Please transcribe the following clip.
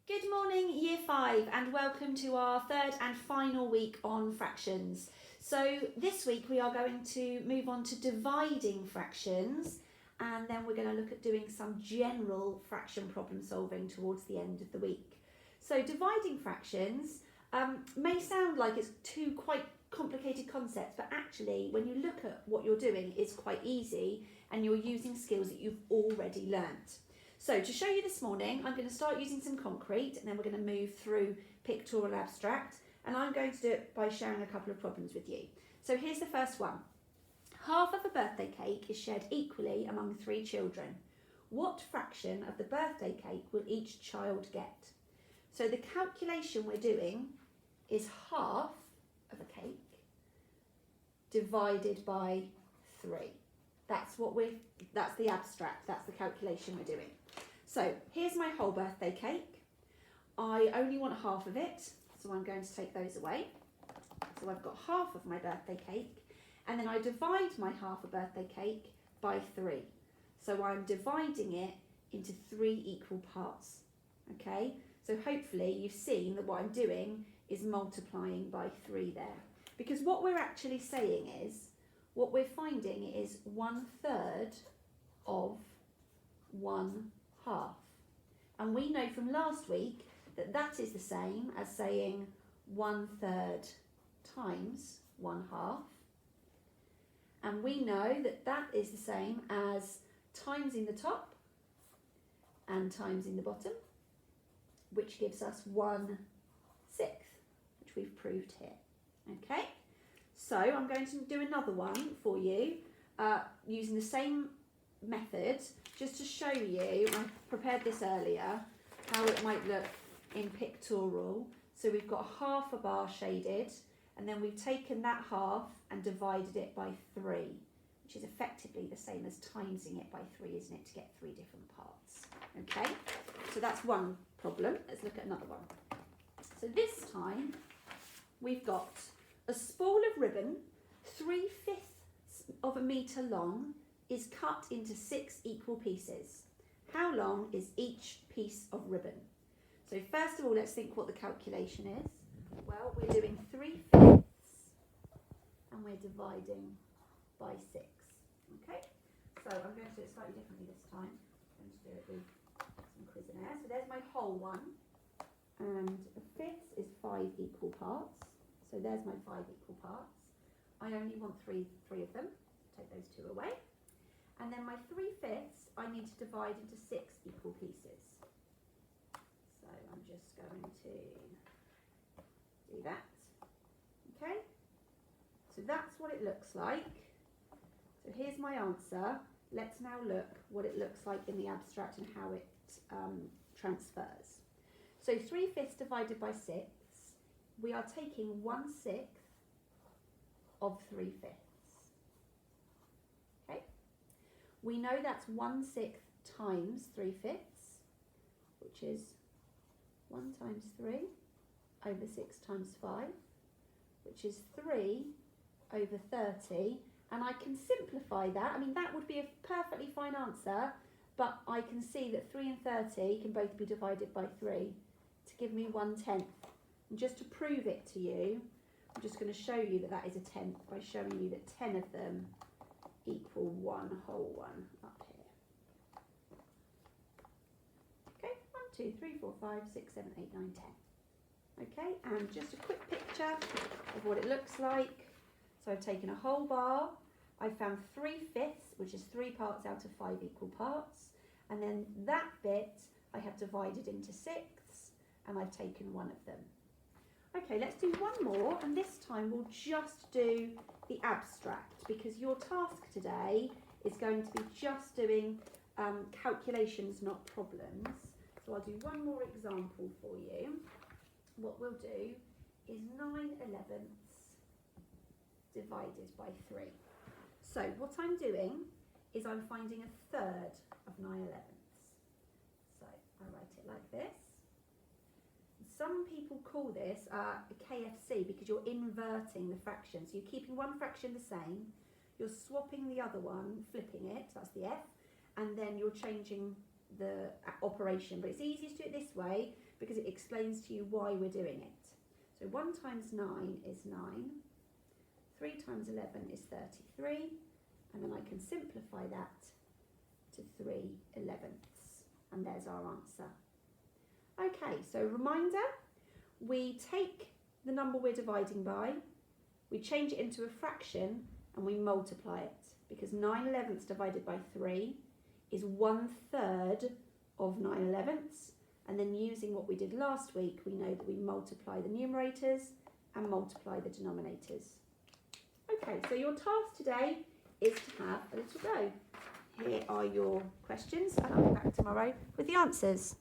Good morning, Year 5, and welcome to our third and final week on fractions. So this week we are going to move on to dividing fractions, and then we're going to look at doing some general fraction problem solving towards the end of the week. So dividing fractions may sound like it's two quite complicated concepts, but actually when you look at what you're doing, it's quite easy and you're using skills that you've already learnt. So to show you this morning, I'm going to start using some concrete and then we're going to move through pictorial abstract, and I'm going to do it by sharing a couple of problems with you. So here's the first one. Half of a birthday cake is shared equally among 3 children. What fraction of the birthday cake will each child get? So the calculation we're doing is half of a cake divided by 3. That's the abstract, that's the calculation we're doing. So here's my whole birthday cake. I only want half of it, so I'm going to take those away. So I've got half of my birthday cake, and then I divide my half a birthday cake by 3. So I'm dividing it into 3 equal parts. Okay, so hopefully you've seen that what I'm doing is multiplying by 3 there. Because what we're actually saying is, what we're finding is 1/3 of 1/2. And we know from last week that that is the same as saying 1/3 times 1/2. And we know that that is the same as times in the top and times in the bottom, which gives us 1/6, which we've proved here. Okay, so I'm going to do another one for you using the same method, just to show you, I prepared this earlier, how it might look in pictorial. So we've got half a bar shaded, and then we've taken that half and divided it by 3, which is effectively the same as timesing it by 3, isn't it, to get 3 different parts. Okay, so that's one problem. Let's look at another one. So this time we've got a spool of ribbon 3/5 of a metre long is cut into 6 equal pieces. How long is each piece of ribbon? So first of all, let's think what the calculation is. Well, we're doing 3/5 and we're dividing by 6. Okay, so I'm going to do it slightly differently this time. I'm going to do it with some Cuisenaire. So there's my whole one, and a fifth is 5 equal parts. So there's my 5 equal parts. I only want three of them. Take those 2 away. And then my 3/5 I need to divide into 6 equal pieces. So I'm just going to do that. Okay, so that's what it looks like. So here's my answer. Let's now look what it looks like in the abstract and how it transfers. So 3/5 divided by 6, we are taking 1/6 of 3/5. We know that's 1/6 times 3/5, which is 1 times 3 over 6 times 5, which is 3 over 30. And I can simplify that. I mean, that would be a perfectly fine answer, but I can see that 3 and 30 can both be divided by 3 to give me 1/10. And just to prove it to you, I'm just going to show you that that is a 10th by showing you that 10 of them equal 1 whole one up here. Okay, 1, 2, 3, 4, 5, 6, 7, 8, 9, 10. Okay, and just a quick picture of what it looks like. So I've taken a whole bar, I've found 3/5, which is 3 parts out of 5 equal parts, and then that bit I have divided into 6, and I've taken 1 of them. Okay, let's do one more, and this time we'll just do the abstract, because your task today is going to be just doing calculations, not problems. So I'll do one more example for you. What we'll do is 9/11 divided by 3. So what I'm doing is I'm finding 1/3 of 9/11. So I write it like this. Some people call this a KFC because you're inverting the fraction. So you're keeping one fraction the same, you're swapping the other one, flipping it, that's the F, and then you're changing the operation, but it's easiest to do it this way because it explains to you why we're doing it. So 1 times 9 is 9, 3 times 11 is 33, and then I can simplify that to 3/11ths, and there's our answer. Okay, so reminder, we take the number we're dividing by, we change it into a fraction, and we multiply it, because 9/11ths divided by 3 is 1/3 of 9/11ths, and then using what we did last week, we know that we multiply the numerators and multiply the denominators. Okay, so your task today is to have a little go. Here are your questions, and I'll be back tomorrow with the answers.